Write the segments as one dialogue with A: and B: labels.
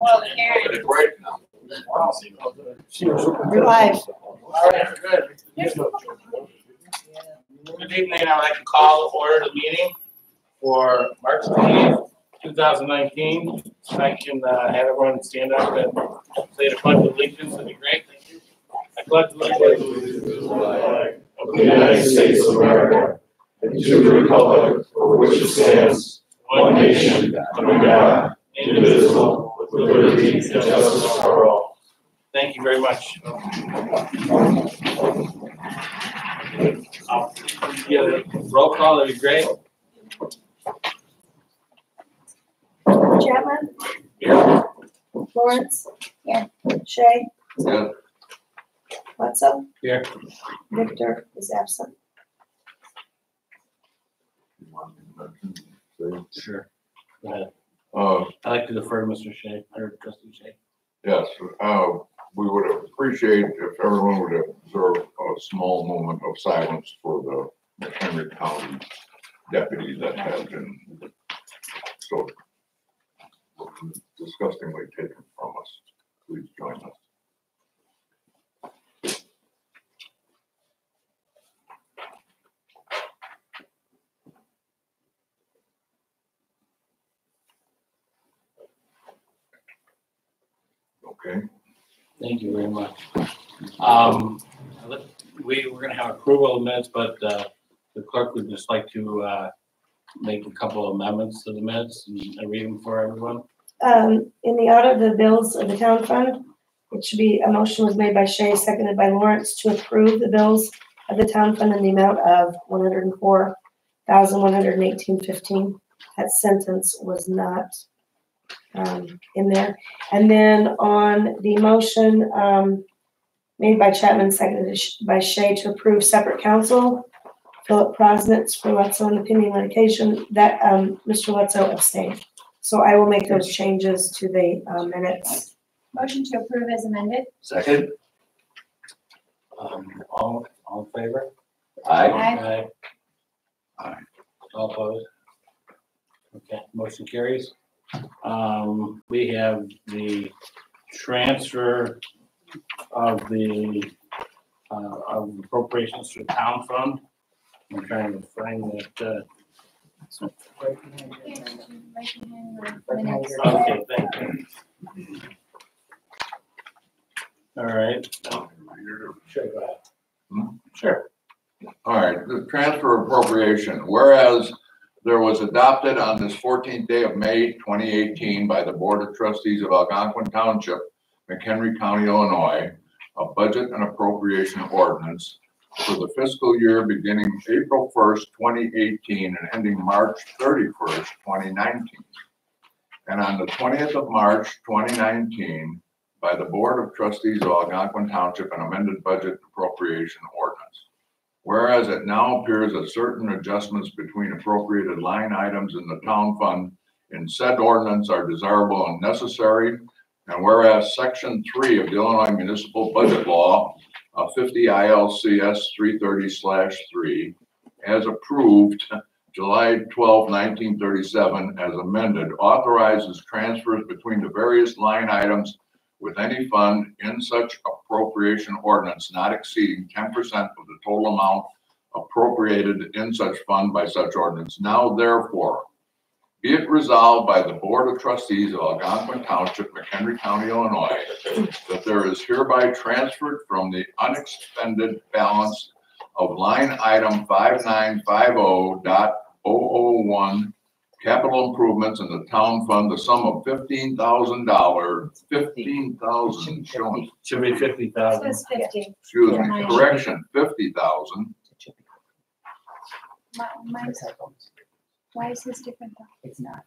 A: Well, Karen.
B: We're live.
A: All right, good. Good evening. I'd like to call to order the meeting for March 28th, 2019. I can have everyone stand up and say the pledge of allegiance. That'd be great. Thank you. I pledge allegiance to the flag of the United States of America and to the republic for which it stands, one nation, under God, indivisible, with liberty and justice for all. Thank you very much. Yeah, roll call, that'd be great.
B: Chapman?
A: Here.
B: Lawrence? Yeah. Shay?
A: Yeah.
B: Wetzel?
A: Here.
B: Victor is absent.
A: Sure. Go ahead. I'd like to defer to Mr. Shea, or Trustee Shea.
C: Yes, we would appreciate if everyone would observe a small moment of silence for the McHenry County deputy that has been so disgustingly taken from us. Please join us. Okay.
A: Thank you very much. We're going to have approval of minutes, but the clerk would just like to make a couple of amendments to the minutes and read them for everyone.
B: In the audit of the bills of the town fund, it should be, a motion was made by Shay, seconded by Lawrence, to approve the bills of the town fund in the amount of $104,118.15. That sentence was not in there. And then on the motion made by Chapman, seconded by Shay, to approve separate counsel, Philip Prosnitz for Wetzel and the pending litigation, that Mr. Wetzel abstained. So I will make those changes to the minutes.
D: Motion to approve as amended.
A: Second. All in favor?
D: Aye.
A: Aye. All opposed? Okay, motion carries. We have the transfer of the appropriations to the town fund. I'm trying to find that. Okay, thank you. All right. Sure, go ahead. Sure.
C: All right, the transfer appropriation, whereas there was adopted on this 14th day of May 2018 by the Board of Trustees of Algonquin Township, McHenry County, Illinois, a budget and appropriation ordinance for the fiscal year beginning April 1st, 2018 and ending March 31st, 2019. And on the 20th of March, 2019, by the Board of Trustees of Algonquin Township, an amended budget appropriation ordinance. Whereas it now appears that certain adjustments between appropriated line items in the town fund in said ordinance are desirable and necessary, and whereas Section 3 of the Illinois Municipal Budget Law, 50 ILCS 330/3, as approved July 12, 1937, as amended, authorizes transfers between the various line items with any fund in such appropriation ordinance not exceeding 10% of the total amount appropriated in such fund by such ordinance. Now, therefore, be it resolved by the Board of Trustees of Algonquin Township, McHenry County, Illinois, that there is hereby transferred from the unexpended balance of line item 5950.001 capital improvements in the town fund, the sum of $15,000, 15,000 showing.
A: Should be 50,000.
D: It was 50.
C: Excuse me, correction, 50,000.
D: Why is this different though?
E: It's not.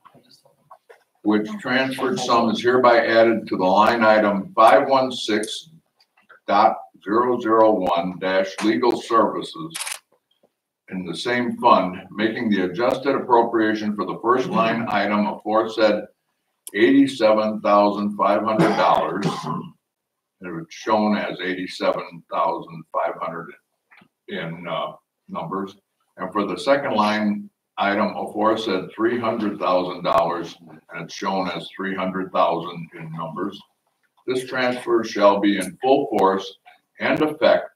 C: Which transferred sum is hereby added to the line item 516.001-legal services in the same fund, making the adjusted appropriation for the first line item aforesaid $87,500. It was shown as 87,500 in numbers. And for the second line item aforesaid $300,000, and it's shown as 300,000 in numbers. This transfer shall be in full force and effect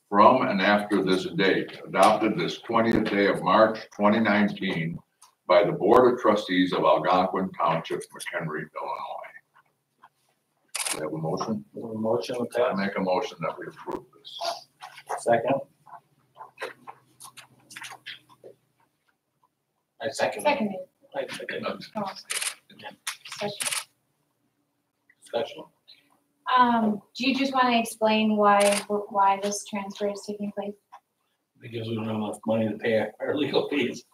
C: from and after this date, adopted this 20th day of March 2019 by the Board of Trustees of Algonquin Township, McHenry, Illinois. Do I have a motion?
A: Motion with
C: I
A: that.
C: make a motion that we approve this.
A: Second. I second.
D: Seconded.
A: I second.
D: Oh, discussion.
A: Discussion.
D: Do you just want to explain why this transfer is taking place?
A: Because we don't have enough money to pay our legal fees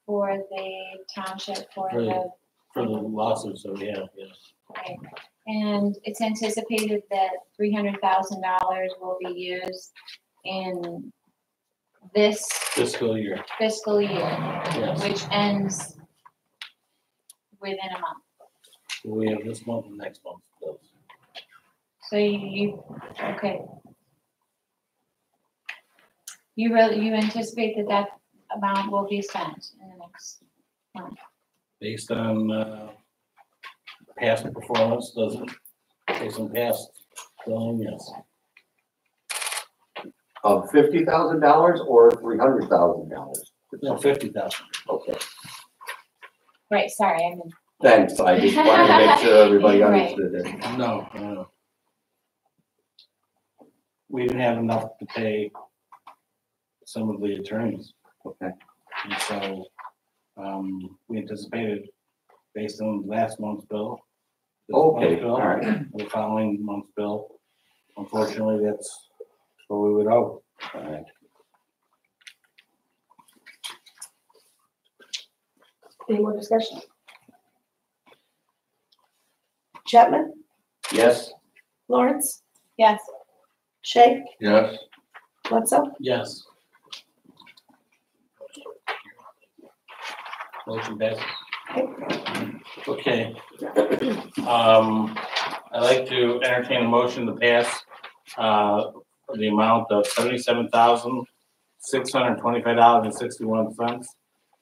D: For the township, for
A: Right.
D: the,
A: for the lawsuits that we have, yes.
D: right. And it's anticipated that $300,000 will be used in this
A: Fiscal year,
D: fiscal year,
A: yes.
D: which ends within a month.
A: We have this month and next month bills.
D: So okay. You anticipate that amount will be spent in the next month?
A: Based on, past performance, doesn't, based on past billing, yes.
E: Of $50,000 or $300,000?
A: No, 50,000.
E: Okay,
D: Right, sorry, I mean,
E: thanks. I just wanted to make sure everybody
D: Right.
E: understood it.
A: No. We didn't have enough to pay some of the attorneys.
E: Okay.
A: And so, we anticipated, based on last month's bill. this
E: Okay,
A: month's bill,
E: all right.
A: the following month's bill. Unfortunately, that's what we would owe.
E: All right.
B: Any more discussion? Chapman?
E: Yes,
B: Lawrence?
D: yes,
B: Shay?
C: Yes,
B: Bledsoe?
A: Yes. Motion passes. Okay. I'd like to entertain a motion to pass, the amount of $77,625.61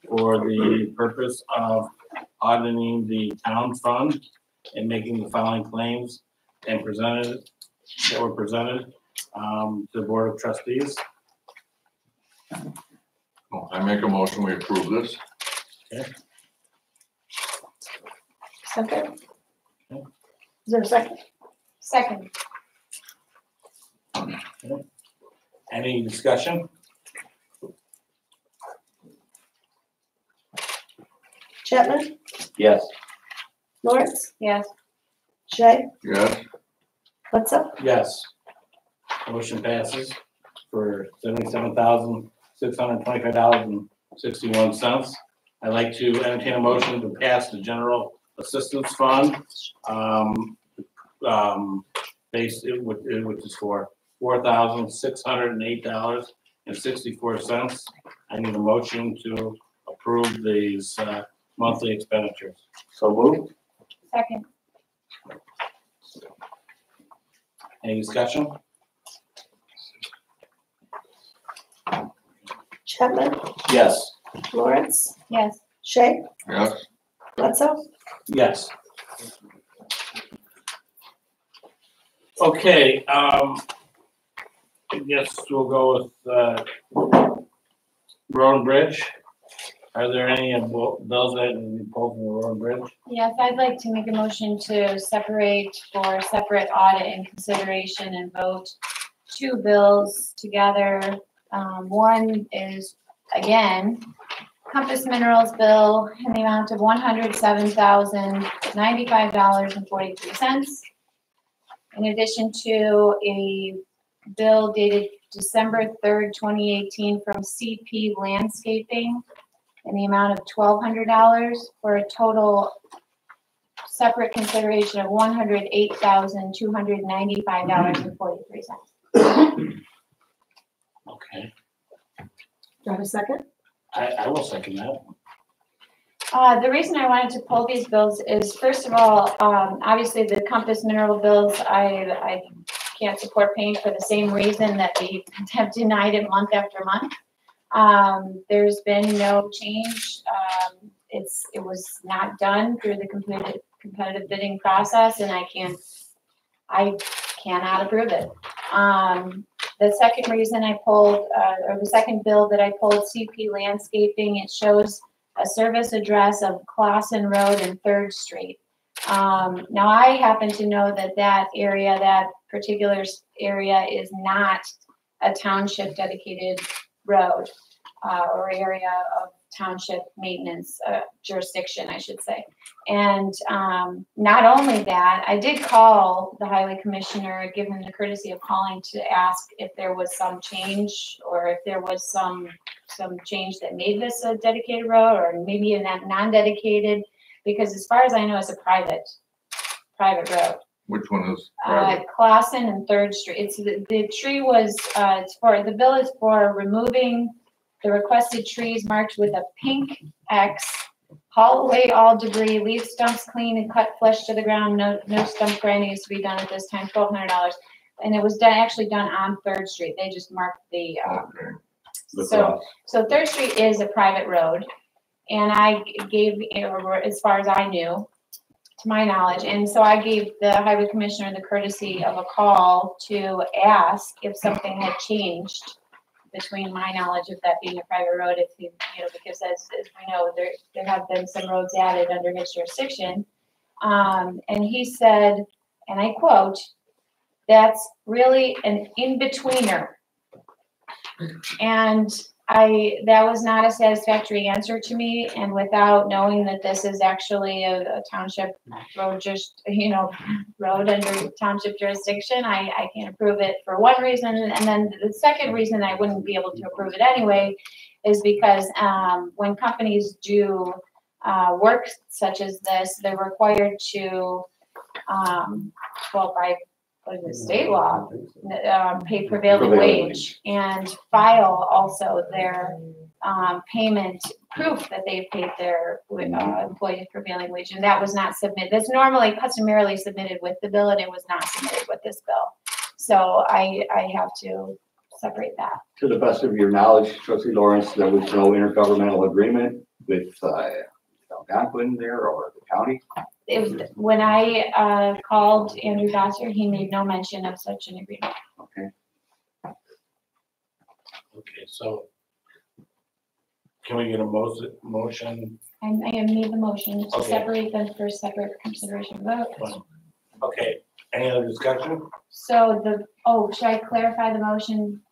A: for the purpose of auditing the town fund and making the following claims and that were presented, to the Board of Trustees.
C: Well, I make a motion, we approve this.
B: Second? Is there a second?
D: second,
A: Any discussion?
B: Chapman?
E: yes,
B: Lawrence?
D: yes,
B: Shay?
C: Yes,
B: Bledsoe?
A: Yes. Motion passes for $77,625.61. I'd like to entertain a motion to pass the general assistance fund, which is for $4,608.64. I need a motion to approve these monthly expenditures.
E: so moved.
D: second,
A: Any discussion?
B: Chapman?
E: Yes,
B: Lawrence?
D: yes,
B: Shay?
C: yes,
B: Bledsoe?
A: Yes. Okay, I guess we'll go with, Road and Bridge. Are there any bills that we pulled from the Road and Bridge?
D: yes, I'd like to make a motion to separate for separate audit and consideration and vote two bills together. One is, again, Compass Minerals bill in the amount of $107,095.43. In addition to a bill dated December 3rd, 2018 from CP Landscaping in the amount of $1,200 for a total separate consideration of $108,295.43.
A: Okay,
B: Do I have a second?
A: I will second that.
D: The reason I wanted to pull these bills is, first of all, obviously the Compass Mineral bills, I can't support paying for the same reason that we have denied it month after month. There's been no change. It was not done through the competitive bidding process, and I cannot approve it. The second reason I pulled, or the second bill that I pulled, CP Landscaping, it shows a service address of Clausen Road and 3rd Street. Now I happen to know that area, that particular area is not a township dedicated road, or area of township maintenance jurisdiction, I should say. And not only that, I did call the highway commissioner, give him the courtesy of calling to ask if there was some change, or if there was some change that made this a dedicated road, or maybe a non-dedicated, because as far as I know, it's a private road.
C: Which one is?
D: Clausen and 3rd Street. It's the tree was, the bill is for removing the requested trees marked with a pink X, haul away all debris, leave stumps clean and cut flush to the ground. No stump grinding is to be done at this time, $1,200. And it was actually done on 3rd Street. They just marked the, so 3rd Street is a private road. And I gave, as far as I knew, to my knowledge, and so I gave the highway commissioner the courtesy of a call to ask if something had changed between my knowledge of that being a private road, if you know, because as we know, there have been some roads added under his jurisdiction. And he said, and I quote, "That's really an in-betweener." And that was not a satisfactory answer to me, and without knowing that this is actually a township road, just, road under township jurisdiction, I can't approve it for one reason. And then the second reason I wouldn't be able to approve it anyway is because when companies do work such as this, they're required to, by state law, pay prevailing wage, and file also their payment proof that they've paid their employee prevailing wage, and that was not submitted. That's normally customarily submitted with the bill, and it was not submitted with this bill. So I have to separate that.
E: To the best of your knowledge, Trustee Lawrence, there was no intergovernmental agreement with Algonquin there or the county?
D: When I called Andrew Gosser, he made no mention of such an agreement.
E: Okay.
A: Okay, so can we get a motion?
D: I made the motion to
A: Okay.
D: separate them for separate consideration vote.
A: Okay, any other discussion?
D: So should I clarify the motion?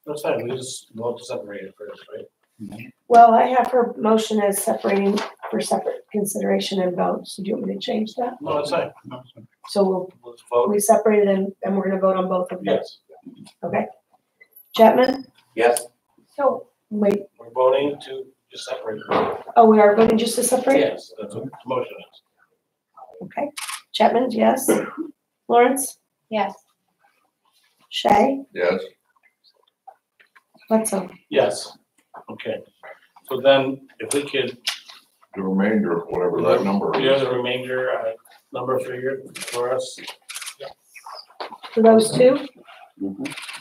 A: That's fine, we just vote to separate it first, right?
B: Well, I have her motion as separating for separate consideration and vote. So do you want me to change that?
A: No, it's fine.
B: So
A: Let's vote.
B: we separated and we're gonna vote on both of them.
A: Yes,
B: Okay. Chapman?
E: Yes.
B: So, wait,
A: we're voting to just separate.
B: oh, we are voting just to separate?
A: Yes, that's what the motion is.
B: Okay. Chapman, yes. Lawrence?
D: Yes.
B: Shay?
C: Yes.
B: Wetzel?
A: Yes, okay. So then if we could,
C: The remainder, whatever that number
A: do you have
C: is.
A: the remainder number figure for us?
B: For those two?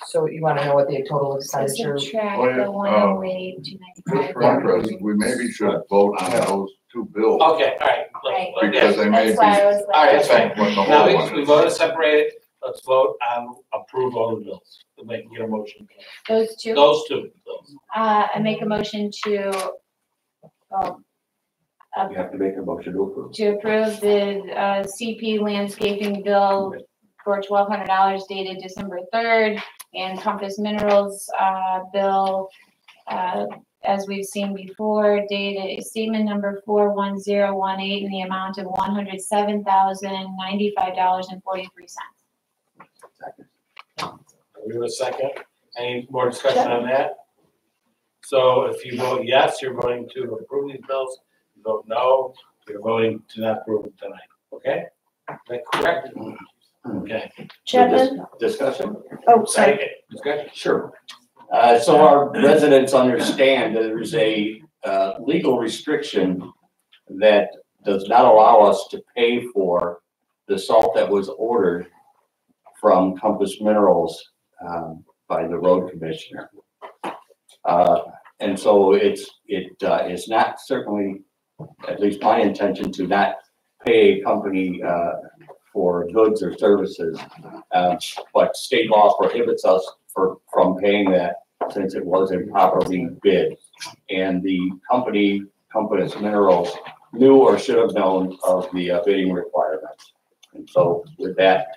F: So you wanna know what the total expenditure?
D: Subtract
C: Oh, yeah.
D: the 108,
C: Just for interest, we maybe should vote on those two bills.
A: Okay, all right.
D: Right.
C: Because they may
D: That's
C: be.
D: why I was
A: All right, that's fine.
C: What the
A: Now
C: whole
A: we
C: one is.
A: voted separated, let's vote on approval of the bills. We'll make, get a motion.
D: those two.
A: Those two bills.
D: I make a motion to
E: You have to make a motion to approve.
D: approve the CP landscaping bill for $1,200 dated December 3rd, and Compass Minerals bill, as we've seen before, dated statement number 41018 in the amount of $107,095.43.
E: Second.
A: We have a second. Any more discussion on that? So if you vote yes, you're voting to approve these bills. If you vote no, you're voting to not approve them tonight. Okay? Is that correct? Okay.
B: Chapman?
E: Discussion?
B: Oh, sorry.
A: Second. Discussion?
E: Sure. So our residents understand there's a legal restriction that does not allow us to pay for the salt that was ordered from Compass Minerals by the road commissioner. And so it's not certainly, at least my intention, to not pay a company for goods or services. But state law prohibits us from paying that since it was improperly bid. And the company, Compass Minerals, knew or should have known of the bidding requirements. And so with that,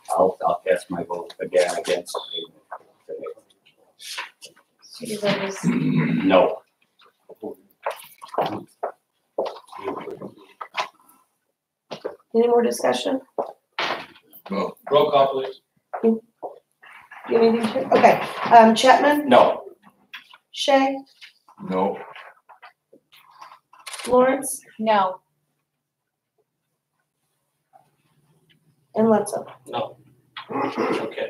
E: I'll cast my vote again against the
D: So your vote is
E: no.
B: Any more discussion?
C: No.
A: Roll call, please.
B: You have anything to, okay, Chapman,
E: No.
B: Shay,
C: No.
B: Lawrence,
D: no.
B: and Letzo.
A: No. Okay.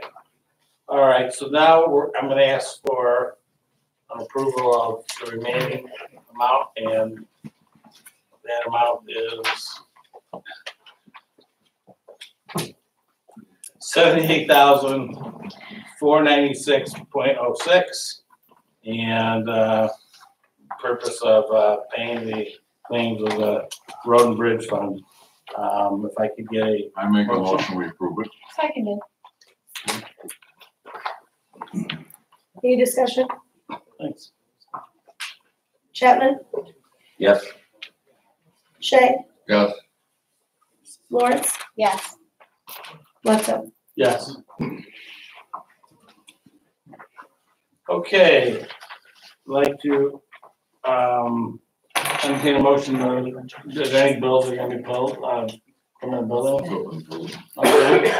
A: All right, so now I'm gonna ask for an approval of the remaining amount, and that amount is $78,496.06, and purpose of paying the claims of the road and bridge fund. If I could get a
C: I make a motion, we approve it.
D: Seconded.
B: Any discussion?
A: thanks.
B: Chapman,
E: Yes.
B: Shay,
C: Yes.
B: Lawrence,
D: Yes.
B: Letzo.
A: Yes. Okay, I'd like to, entertain a motion, if any bills are gonna be pulled, from the building. Okay,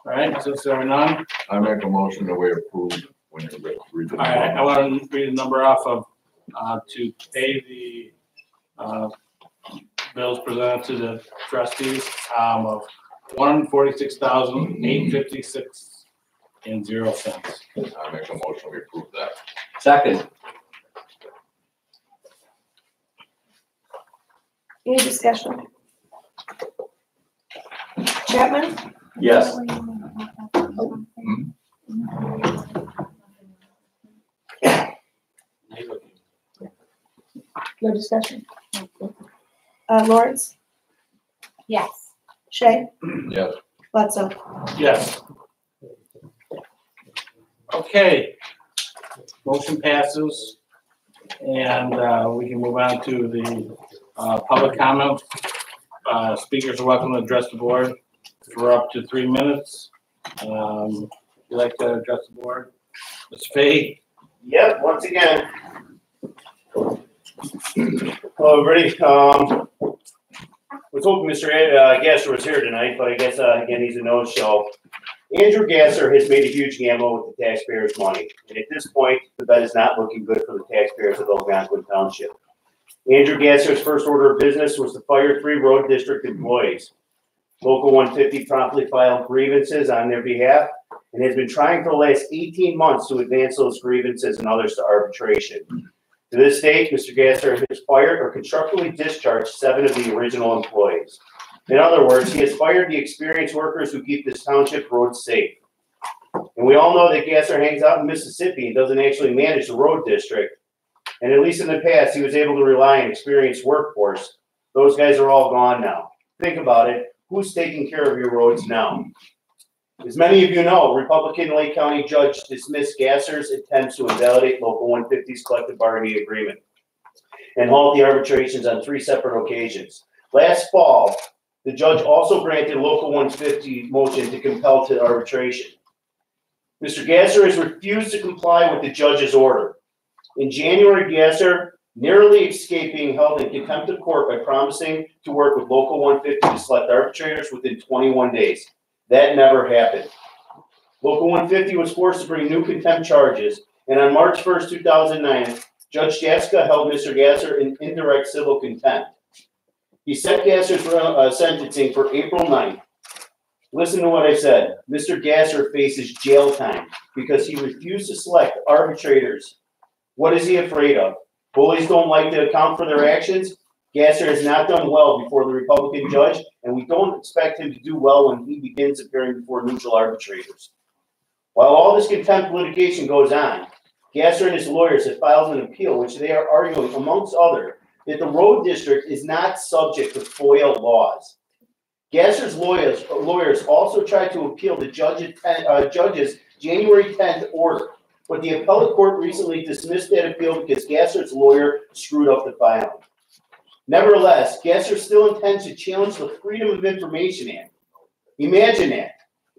A: all right, since there are none,
C: I make a motion that we approve when you read the.
A: all right, I want to read a number off of, to pay the, bills presented to the trustees, of $146,856.00.
C: I make a motion, we approve that.
E: Second.
B: Any discussion? Chapman,
E: Yes.
B: no discussion. Lawrence,
D: Yes.
B: Shay,
C: Yes.
B: Letzo.
A: Yes. Okay. Motion passes. And we can move on to the public comment. Speakers are welcome to address the board for up to 3 minutes. Would you like to address the board? Ms. Fahey?
G: Yep, once again. Hello, everybody. Was hoping Mr. Gasser was here tonight, but I guess, again, he's a no-show. Andrew Gasser has made a huge gamble with the taxpayers' money. And at this point, the bet is not looking good for the taxpayers of Algonquin Township. Andrew Gasser's first order of business was to fire 3 road district employees. Local 150 promptly filed grievances on their behalf and has been trying for the last 18 months to advance those grievances and others to arbitration. To this date, Mr. Gasser has fired or constructively discharged 7 of the original employees. In other words, he has fired the experienced workers who keep this township roads safe. And we all know that Gasser hangs out in Mississippi and doesn't actually manage the road district. And at least in the past, he was able to rely on experienced workforce. Those guys are all gone now. Think about it. Who's taking care of your roads now? As many of you know, Republican Lake County judge dismissed Gasser's attempts to invalidate Local 150's collective bargaining agreement and halt the arbitrations on 3 separate occasions. Last fall, the judge also granted Local 150 motion to compel to arbitration. Mr. Gasser has refused to comply with the judge's order. In January, Gasser narrowly escaped being held in contempt of court by promising to work with Local 150 to select arbitrators within 21 days. That never happened. Local 150 was forced to bring new contempt charges, and on March 1st, 2009, Judge Jaska held Mr. Gasser in indirect civil contempt. He set Gasser's sentencing for April 9th. Listen to what I said. Mr. Gasser faces jail time because he refused to select arbitrators. What is he afraid of? Bullies don't like to account for their actions. Gasser has not done well before the Republican judge, and we don't expect him to do well when he begins appearing before neutral arbitrators. While all this contempt litigation goes on, Gasser and his lawyers have filed an appeal, which they are arguing, amongst other, that the road district is not subject to FOIA laws. Gasser's lawyers also tried to appeal the judge's January 10th order, but the appellate court recently dismissed that appeal because Gasser's lawyer screwed up the filing. Nevertheless, Gasser still intends to challenge the Freedom of Information Act. Imagine that.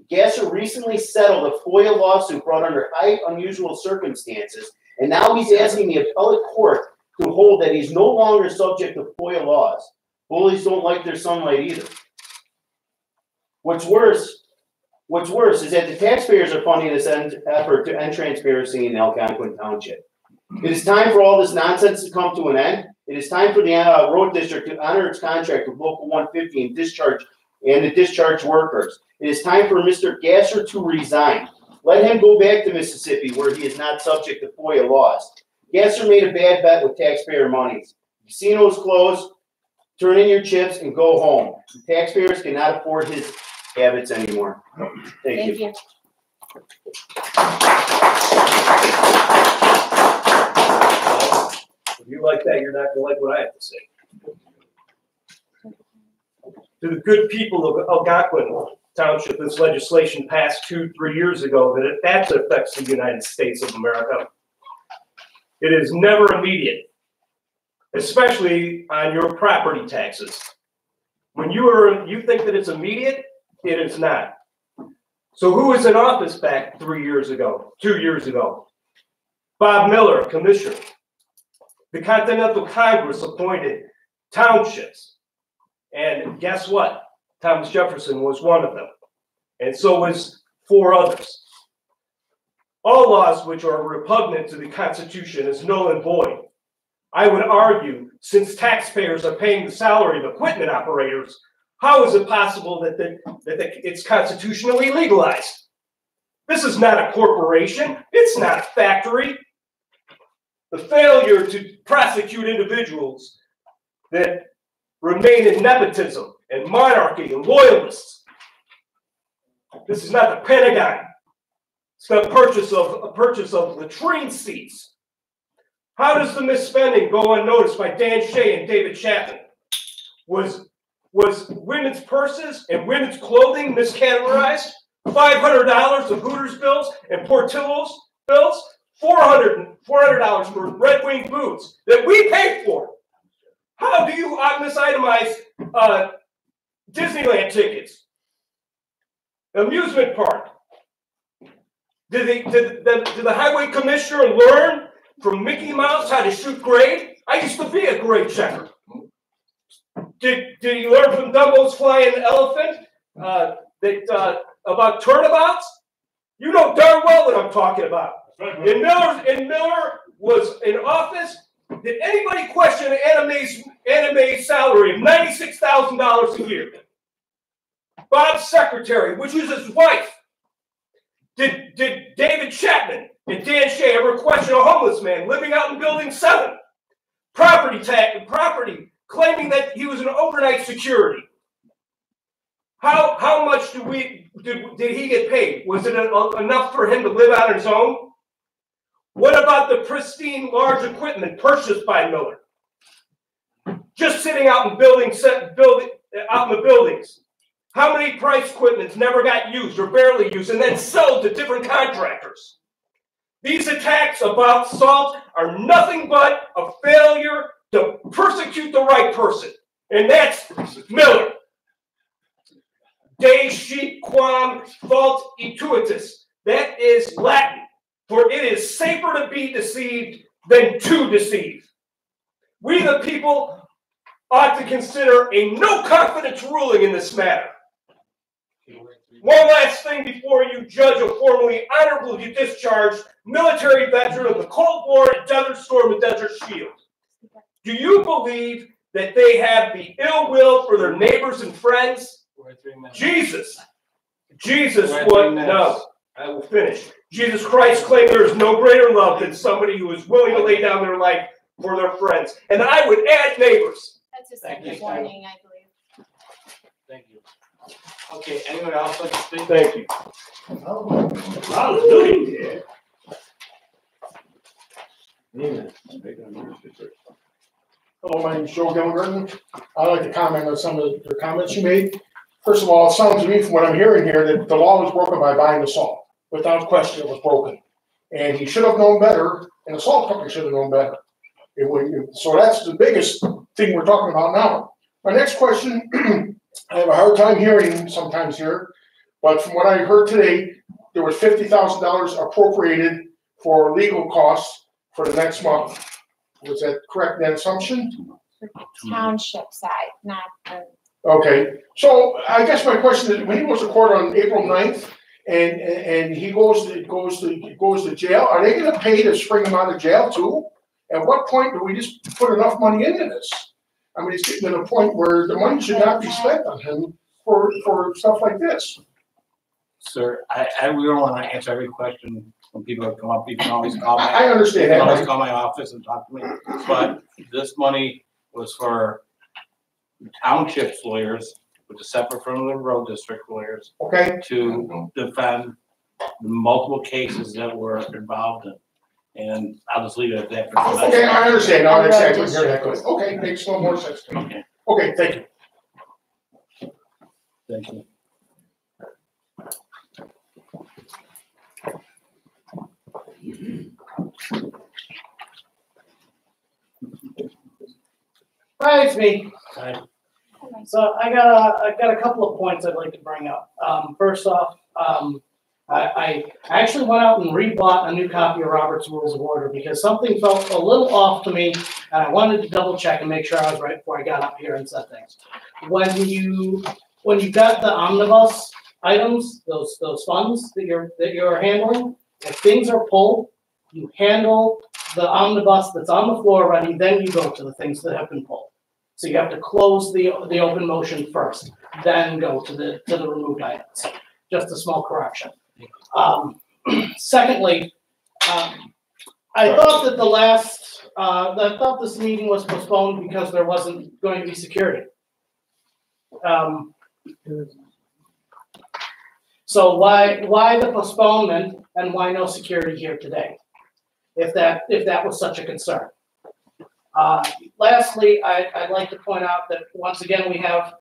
G: Gasser recently settled a FOIA lawsuit brought under highly unusual circumstances, and now he's asking the appellate court to hold that he's no longer subject to FOIA laws. Bullies don't like their sunlight either. What's worse is that the taxpayers are funding this effort to end transparency in Algonquin Township. It is time for all this nonsense to come to an end. It is time for the road district to honor its contract with Local 150 and the discharge workers. It is time for Mr. Gasser to resign. Let him go back to Mississippi where he is not subject to FOIA laws. Gasser made a bad bet with taxpayer monies. Casinos closed, turn in your chips and go home. The taxpayers cannot afford his habits anymore. Thank you.
H: If you like that, you're not going to like what I have to say. To the good people of Algonquin Township, this legislation passed 2-3 years ago that affects the United States of America. It is never immediate, especially on your property taxes. When you think that it's immediate, it is not. So who was in office back 2 years ago? Bob Miller, commissioner. The Continental Congress appointed townships. And guess what? Thomas Jefferson was one of them. And so was 4 others. All laws which are repugnant to the Constitution is null and void. I would argue, since taxpayers are paying the salary of equipment operators, how is it possible that it's constitutionally legalized? This is not a corporation. It's not a factory. The failure to prosecute individuals that remain in nepotism and monarchy and loyalists. This is not the Pentagon. It's the purchase of latrine seats. How does the misspending go unnoticed by Dan Shea and David Chapman? Was women's purses and women's clothing miscategorized? $500 of Hooters bills and Portillo's bills? $400 for Red Wing boots that we paid for. How do you misitemize Disneyland tickets? Amusement park. Did the highway commissioner learn from Mickey Mouse how to shoot grade? I used to be a grade checker. Did he learn from Dumbo's flying elephant about turnabouts? You know darn well what I'm talking about. And Miller was in office. Did anybody question Anime's salary of $96,000 a year? Bob's secretary, which was his wife. Did David Chapman and Dan Shea ever question a homeless man living out in Building 7? Property claiming that he was an overnight security. How much did he get paid? Was it enough for him to live out on his own? What about the pristine large equipment purchased by Miller? Just sitting out in out in the buildings. How many price equipments never got used or barely used and then sold to different contractors? These attacks about SALT are nothing but a failure to persecute the right person. And that's Miller. De sheep quam fault ituitus. That is Latin. For it is safer to be deceived than to deceive. We, the people, ought to consider a no confidence ruling in this matter. One last thing before you judge a formally honorably discharged military veteran of the Cold War, Desert Storm, and Desert Shield. Do you believe that they have the ill will for their neighbors and friends? Jesus would no. I will finish. Jesus Christ claimed there is no greater love than somebody who is willing to lay down their life for their friends. And I would add neighbors.
D: That's a second warning, I believe.
A: Thank you. Okay, anyone else like to speak?
H: Thank you.
G: Hallelujah.
I: Hello, my name is Joe Gilligan. I'd like to comment on some of the comments you made. First of all, it sounds to me from what I'm hearing here that the law was broken by buying the salt. Without question, it was broken. And he should have known better, and the salt company should have known better. So that's the biggest thing we're talking about now. My next question, I have a hard time hearing sometimes here, but from what I heard today, there was $50,000 appropriated for legal costs for the next month. Was that correct, that assumption?
D: Township side, not the.
I: Okay, so I guess my question is, when he goes to court on April 9th and he goes to jail, are they gonna pay to spring him out of jail too? At what point do we just put enough money into this? I mean, it's getting to the point where the money should not be spent on him for stuff like this.
A: Sir, we don't want to answer every question when people come up. You can always call me.
I: I understand
A: You can always
I: that.
A: call my office and talk to me. But this money was for township's lawyers, which is separate from the road district lawyers,
I: Okay,
A: to defend the multiple cases that were involved in. And I'll just leave it at that. For tonight.
I: okay, I understand. Now I couldn't hear that good. Okay, makes no more sense to me.
A: Okay,
I: Okay, thank you.
A: thank you.
J: Hi, it's me.
A: Hi.
J: So I got a couple of points I'd like to bring up. First off, I actually went out and rebought a new copy of Robert's Rules of Order because something felt a little off to me, and I wanted to double check and make sure I was right before I got up here and said things. When you got the omnibus items, those funds that you're handling, if things are pulled, you handle the omnibus that's on the floor already, then you go to the things that have been pulled. So you have to close the open motion first, then go to the removed items. Just a small correction. Secondly, I thought that I thought this meeting was postponed because there wasn't going to be security. So why the postponement and why no security here today? If that was such a concern. Lastly, I'd like to point out that once again we have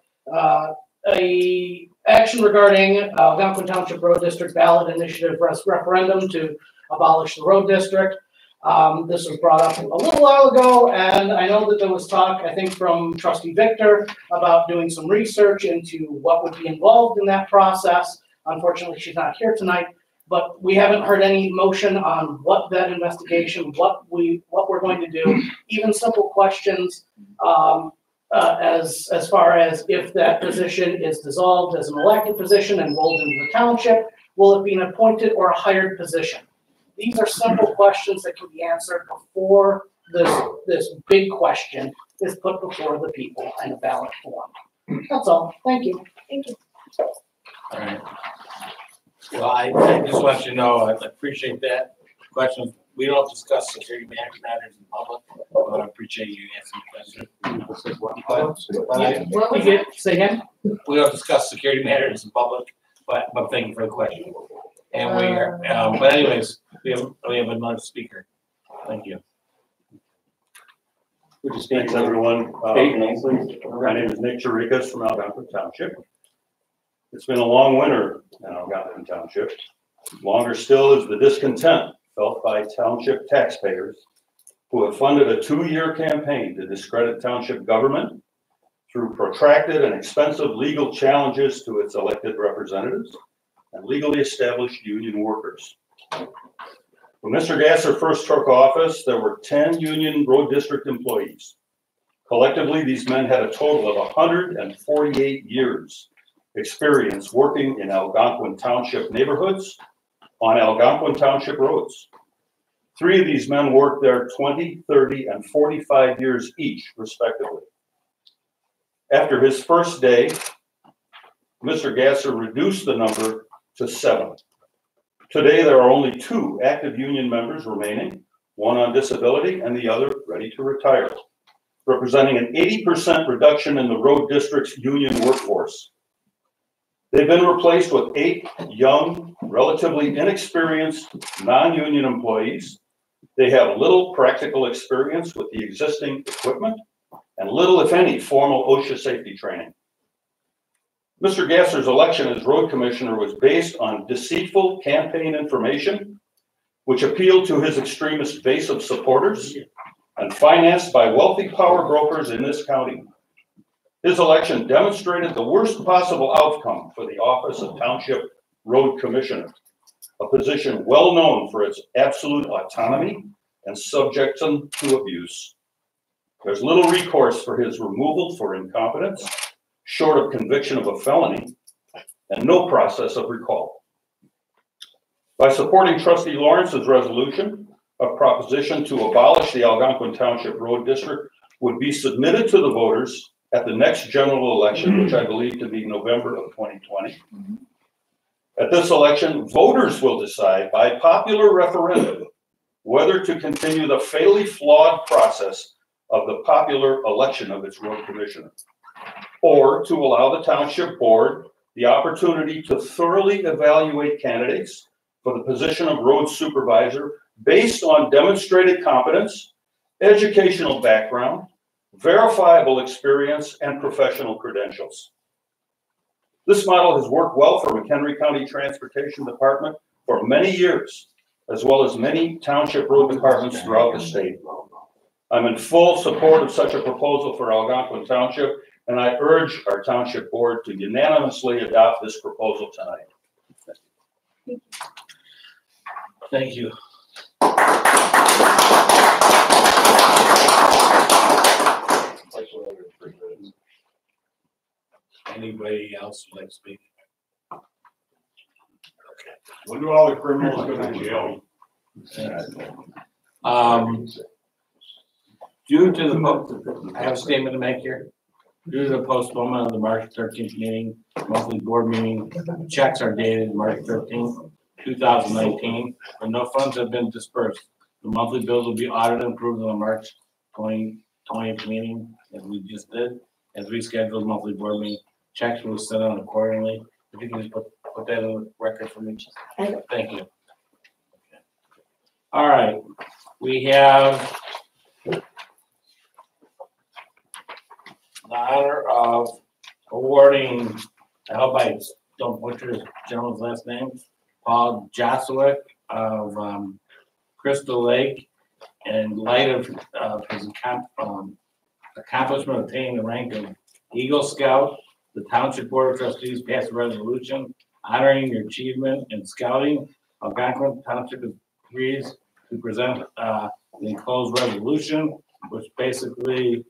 J: a action regarding Algonquin Township Road District ballot initiative referendum to abolish the road district. This was brought up a little while ago, and I know that there was talk, I think, from Trustee Victor about doing some research into what would be involved in that process. Unfortunately, she's not here tonight, but we haven't heard any motion on what that investigation, what we're going to do. Even simple questions as far as if that position is dissolved as an elected position and rolled into the township, will it be an appointed or a hired position? These are simple questions that can be answered before this big question is put before the people in a ballot form. That's all. Thank you.
D: Thank you.
A: All right. Well, I just want you to know, I appreciate that question. We don't discuss security matters in public, but I appreciate you asking the question.
J: Say again?
A: We don't discuss security matters in public, but thank you for the question. And we are, but anyways, we have another speaker. Thank you.
K: Thanks, everyone. My name is Nick Chirikas from Algonquin Township. It's been a long winter in Algonquin Township. Longer still is the discontent felt by township taxpayers who have funded a 2-year campaign to discredit township government through protracted and expensive legal challenges to its elected representatives and legally established union workers. When Mr. Gasser first took office, there were 10 union road district employees. Collectively, these men had a total of 148 years experience working in Algonquin Township neighborhoods on Algonquin Township roads. 3 of these men worked there 20, 30, and 45 years each, respectively. After his first day, Mr. Gasser reduced the number to 7. Today, there are only 2 active union members remaining, one on disability and the other ready to retire, representing an 80% reduction in the road district's union workforce. They've been replaced with 8 young, relatively inexperienced, non-union employees They have little practical experience with the existing equipment and little, if any, formal OSHA safety training. Mr. Gasser's election as road commissioner was based on deceitful campaign information, which appealed to his extremist base of supporters and financed by wealthy power brokers in this county. His election demonstrated the worst possible outcome for the office of Township Road Commissioner, a position well known for its absolute autonomy and subjection to abuse. There's little recourse for his removal for incompetence, short of conviction of a felony, and no process of recall. By supporting Trustee Lawrence's resolution, a proposition to abolish the Algonquin Township Road District would be submitted to the voters at the next general election, which I believe to be November of 2020. At this election, voters will decide by popular referendum whether to continue the fatally flawed process of the popular election of its road commissioner, or to allow the township board the opportunity to thoroughly evaluate candidates for the position of road supervisor based on demonstrated competence, educational background, verifiable experience, and professional credentials. This model has worked well for McHenry County Transportation Department for many years, as well as many township road departments throughout the state. I'm in full support of such a proposal for Algonquin Township, and I urge our township board to unanimously adopt this proposal tonight.
A: Thank you. Anybody else would like to speak? Okay.
K: When do all the criminals go to jail?
A: Due to the, I have a statement to make here. Due to the postponement of the March 13th meeting, monthly board meeting, checks are dated March 13th, 2019, and no funds have been dispersed. The monthly bills will be audited and approved on the March 20th meeting, as we just did, as we scheduled monthly board meeting. Checks will be sent out accordingly. If you can just put that in the record for me. Thank you. All right, we have the honor of awarding, I hope I don't butcher this gentleman's last name, Paul Joswick of Crystal Lake, in light of his accomplishment of attaining the rank of Eagle Scout. The Township Board of Trustees passed a resolution honoring your achievement in scouting. Algonquin Township agrees to present the enclosed resolution, which basically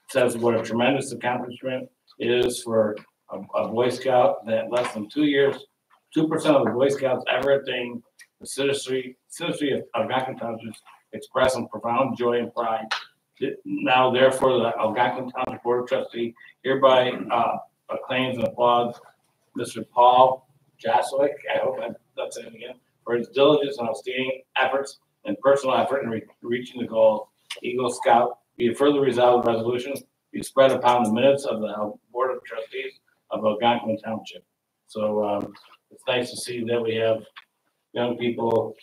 A: says what a tremendous accomplishment it is for a Boy Scout that less than 2 years, 2% of the Boy Scouts ever attained the citizenry of Algonquin Township, expressing profound joy and pride. Now, therefore, the Algonquin Township Board of Trustees hereby acclaims and applauds Mr. Paul Joswick, I hope I'm not saying it again, for his diligence and outstanding efforts and personal effort in reaching the goal of Eagle Scout. Be it further resolved, the resolution be spread upon the minutes of the Board of Trustees of Algonquin Township. So it's nice to see that we have young people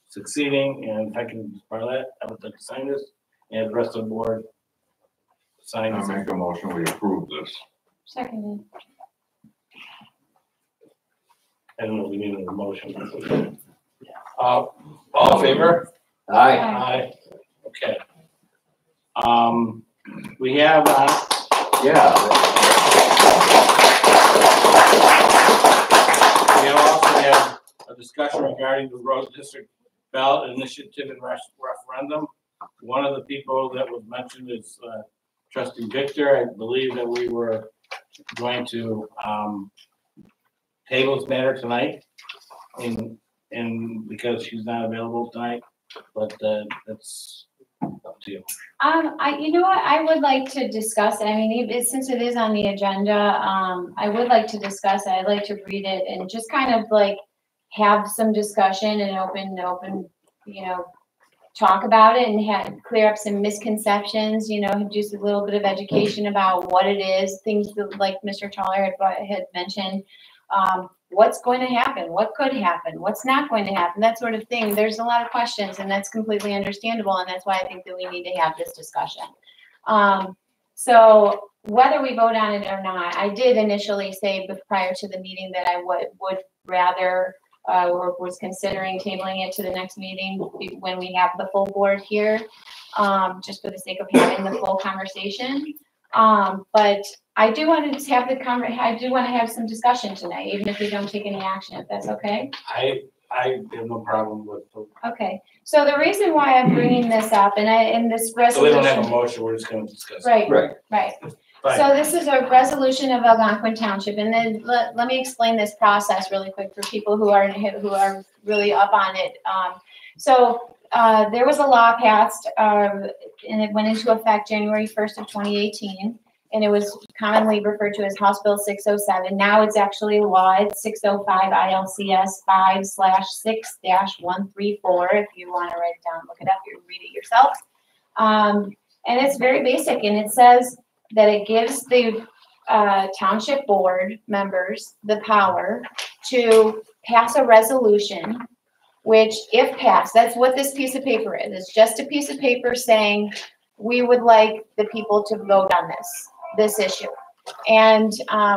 A: succeeding, and if I can be part of that, I would like to sign this, and the rest of the board sign
C: I
A: this.
C: make a motion, we approve this.
D: Seconded.
A: I don't know if we need a motion. All in favor?
E: Aye.
A: Aye. Okay. We have,
E: Yeah.
A: we also have a discussion regarding the road district ballot initiative and referendum. One of the people that was mentioned is Trustee Victor. I believe that we were going to table this matter tonight, and because she's not available tonight, but it's up to you.
D: You know what, I would like to discuss it. I mean, since it is on the agenda, I would like to discuss it. I'd like to read it and just kind of like have some discussion and open, you know, talk about it and clear up some misconceptions, you know, just a little bit of education about what it is, things that, like Mr. Toller had mentioned. What's going to happen? What could happen? What's not going to happen? That sort of thing. There's a lot of questions, and that's completely understandable, and that's why I think that we need to have this discussion. So whether we vote on it or not, I did initially say prior to the meeting that I would rather or was considering tabling it to the next meeting when we have the full board here, just for the sake of having the full conversation. But I do want to have I do want to have some discussion tonight, even if we don't take any action, if that's okay.
A: I have no problem with.
D: Okay, so the reason why I'm bringing this up, in this resolution.
A: So we don't have a motion, we're just gonna discuss.
D: Right,
E: Right.
D: right.
A: Fine.
D: So this is a resolution of Algonquin Township, and then let me explain this process really quick for people who are really up on it. There was a law passed, and it went into effect January 1st of 2018, and it was commonly referred to as House Bill 607. Now it's actually law. It's 605 ILCS 5/6-134. If you want to write it down, look it up, you read it yourself. And it's very basic, and it says that it gives the township board members the power to pass a resolution, which if passed, that's what this piece of paper is. It's just a piece of paper saying we would like the people to vote on this issue. And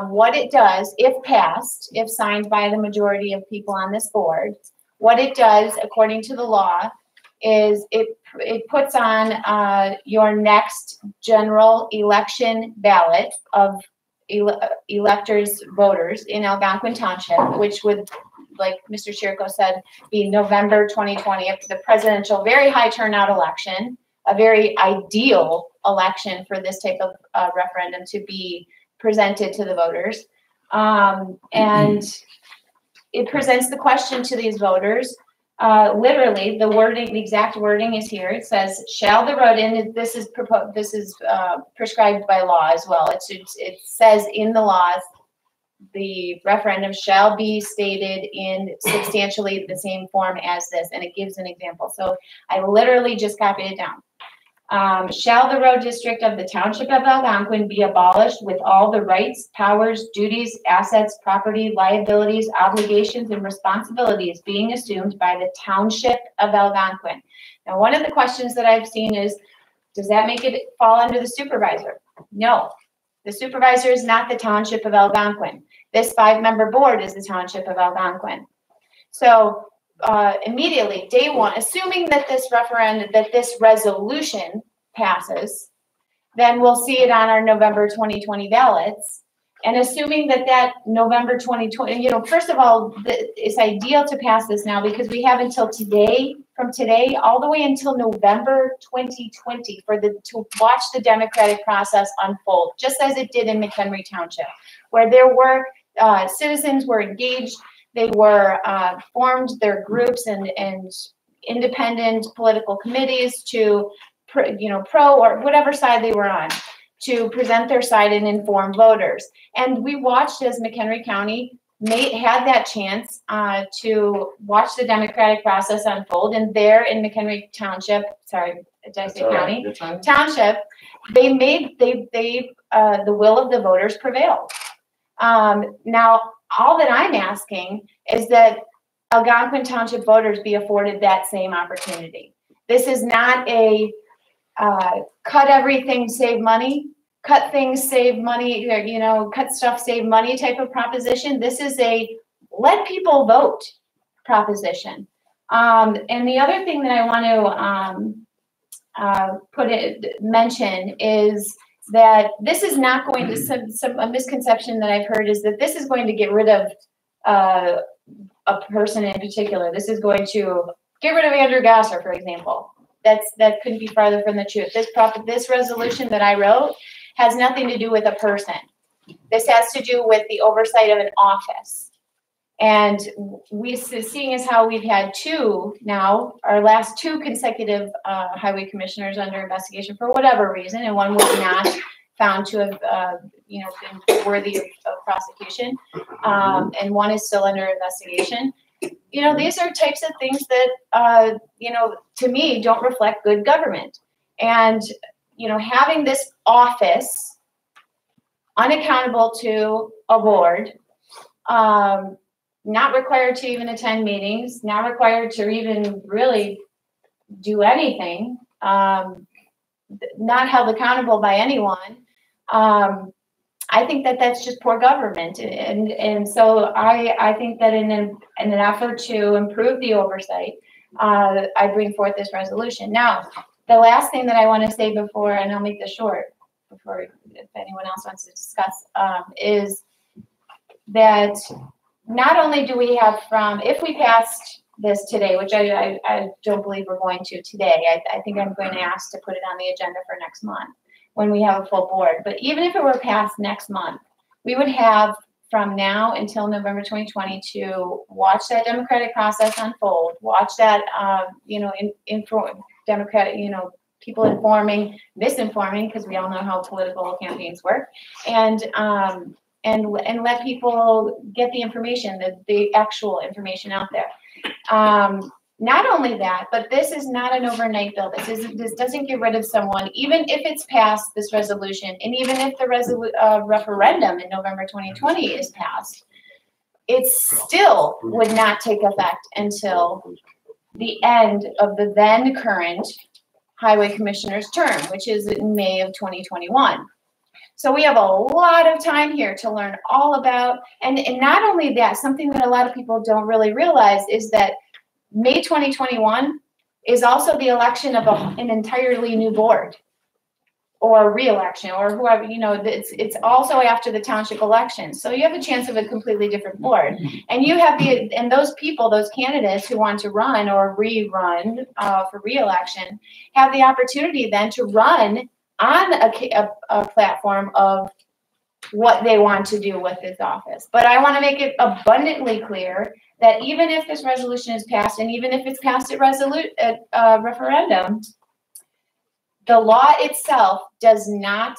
D: what it does, if passed, if signed by the majority of people on this board, what it does, according to the law, is it puts on your next general election ballot of electors, voters in Algonquin Township, which would, like Mr. Chirico said, be November 2020, the presidential, very high turnout election, a very ideal election for this type of referendum to be presented to the voters. And it presents the question to these voters. Literally, the exact wording is here. It says, "Shall the road," and this is prescribed by law as well. It says in the laws, the referendum shall be stated in substantially the same form as this, and it gives an example. So I literally just copied it down. Shall the road district of the Township of Algonquin be abolished with all the rights, powers, duties, assets, property, liabilities, obligations, and responsibilities being assumed by the Township of Algonquin? Now, one of the questions that I've seen is, does that make it fall under the supervisor? No. The supervisor is not the Township of Algonquin. This 5-member board is the Township of Algonquin. So immediately, day one, assuming that this resolution passes, then we'll see it on our November 2020 ballots. And assuming that November 2020, first of all, it's ideal to pass this now because we have until today, from today all the way until November 2020 to watch the democratic process unfold, just as it did in McHenry Township, where there were citizens were engaged. They were formed their groups and independent political committees to, pro or whatever side they were on, to present their side and inform voters. And we watched as McHenry County had that chance to watch the democratic process unfold. And there in McHenry Township, sorry, did I say county? Right. Township, the will of the voters prevailed. Now, all that I'm asking is that Algonquin Township voters be afforded that same opportunity. This is not a cut everything, save money, cut things, save money, or, cut stuff, save money type of proposition. This is a let people vote proposition. And the other thing that I want to mention is that this is not going to, a misconception that I've heard is that this is going to get rid of a person in particular. This is going to get rid of Andrew Gasser, for example. That couldn't be farther from the truth. This resolution that I wrote has nothing to do with a person. This has to do with the oversight of an office. And seeing as how we've had our last two consecutive highway commissioners under investigation for whatever reason, and one was not found to have, been worthy of prosecution, and one is still under investigation. These are types of things that, to me, don't reflect good government. And, having this office unaccountable to a board, not required to even attend meetings, not required to even really do anything, not held accountable by anyone. I think that that's just poor government. And so I think that in an effort to improve the oversight, I bring forth this resolution. Now, the last thing that I want to say before, and I'll make this short, before if anyone else wants to discuss, is that not only do we have if we passed this today, which I don't believe we're going to today, I think I'm going to ask to put it on the agenda for next month when we have a full board. But even if it were passed next month, we would have from now until November 2020 to watch that democratic process unfold, watch that, democratic, people informing, misinforming, because we all know how political campaigns work, and let people get the information, the actual information out there. Not only that, but this is not an overnight bill. This doesn't get rid of someone, even if it's passed, this resolution, and even if the referendum in November 2020 is passed, it still would not take effect until the end of the then current highway commissioner's term, which is in May of 2021. So we have a lot of time here to learn all about, and not only that, something that a lot of people don't really realize is that May 2021 is also the election of an entirely new board or re-election or whoever, it's also after the township election. So you have a chance of a completely different board. And you have and those people, those candidates who want to run or rerun for re-election have the opportunity then to run on a platform of what they want to do with this office. But I want to make it abundantly clear that even if this resolution is passed, and even if it's passed at referendum, the law itself does not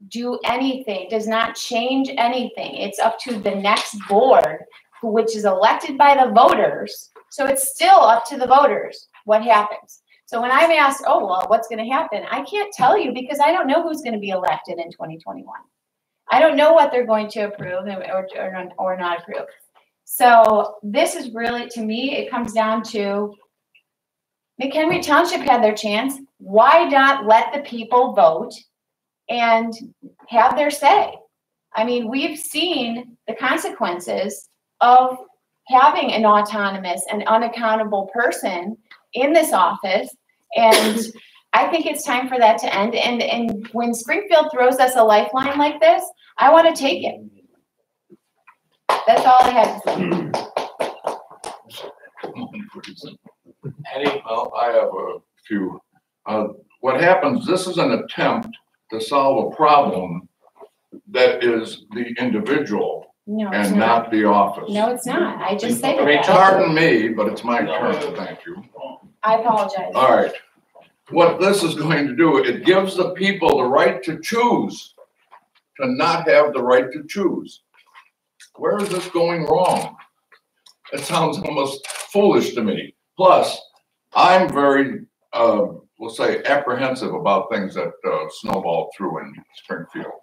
D: do anything, does not change anything. It's up to the next board, which is elected by the voters. So it's still up to the voters what happens. So when I'm asked, oh, well, what's going to happen? I can't tell you because I don't know who's going to be elected in 2021. I don't know what they're going to approve or not approve. So this is really, to me, it comes down to McHenry Township had their chance. Why not let the people vote and have their say? I mean, we've seen the consequences of having an autonomous and unaccountable person in this office. And I think it's time for that to end. And when Springfield throws us a lifeline like this, I want to take it. That's all I had to say.
C: Well, I have a few. What happens, this is an attempt to solve a problem that is the individual and not the office.
D: No, it's not. I just said that.
C: Pardon me, but it's my turn to thank you.
D: I apologize.
C: All right. What this is going to do, it gives the people the right to choose, to not have the right to choose. Where is this going wrong? It sounds almost foolish to me. Plus, I'm very, we'll say, apprehensive about things that snowball through in Springfield.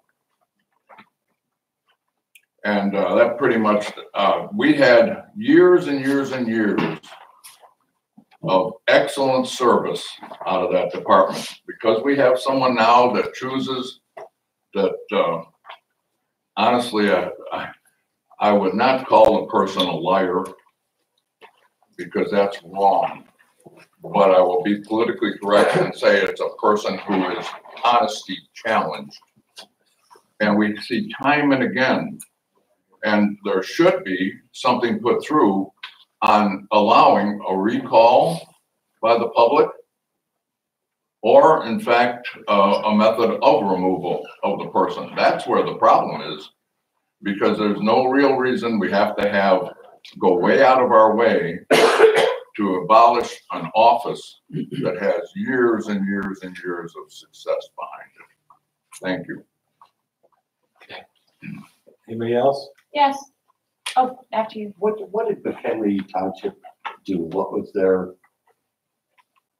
C: And that pretty much, we had years and years and years of excellent service out of that department. Because we have someone now that chooses that, honestly, I would not call the person a liar because that's wrong. But I will be politically correct and say it's a person who is honesty challenged. And we see time and again, and there should be something put through on allowing a recall by the public, or in fact, a method of removal of the person. That's where the problem is, because there's no real reason we have to go way out of our way to abolish an office that has years and years and years of success behind it. Thank you.
E: Okay. Anybody else?
D: Yes. Oh, after you.
E: What did McHenry Township do? What was their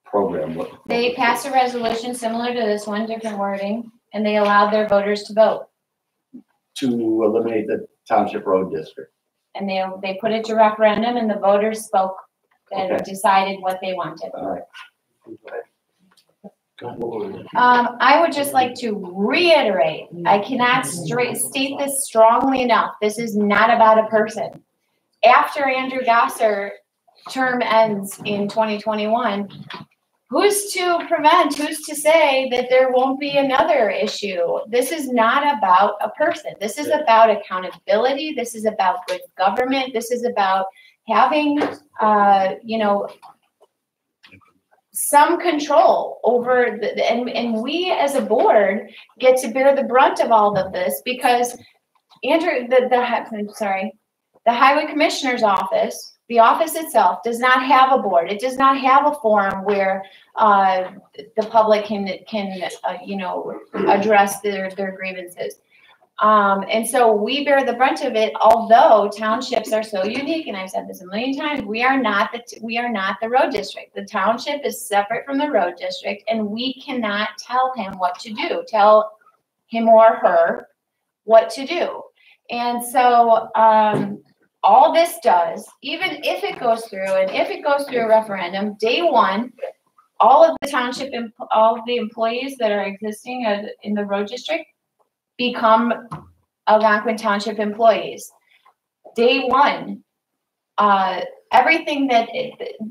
E: program?
D: They passed a resolution similar to this one, different wording, and they allowed their voters to vote.
E: To eliminate the Township Road District.
D: And they put it to referendum and the voters spoke and
E: Okay.
D: decided what they wanted.
E: All right.
D: I would just like to reiterate, I cannot state this strongly enough. This is not about a person. After Andrew Gasser term ends in 2021, who's to say that there won't be another issue? This is not about a person. This is about accountability. This is about good government. This is about having, some control over and we as a board get to bear the brunt of all of this because Andrew, the highway commissioner's office, the office itself does not have a board. It does not have a forum where the public can address their grievances. And so we bear the brunt of it, although townships are so unique, and I've said this a million times, we are not the road district. The township is separate from the road district, and we cannot tell him what to do, tell him or her what to do. And so all this does, even if it goes through, and if it goes through a referendum, day one, all of the township, all of the employees that are existing in the road district become Algonquin Township employees. Day one,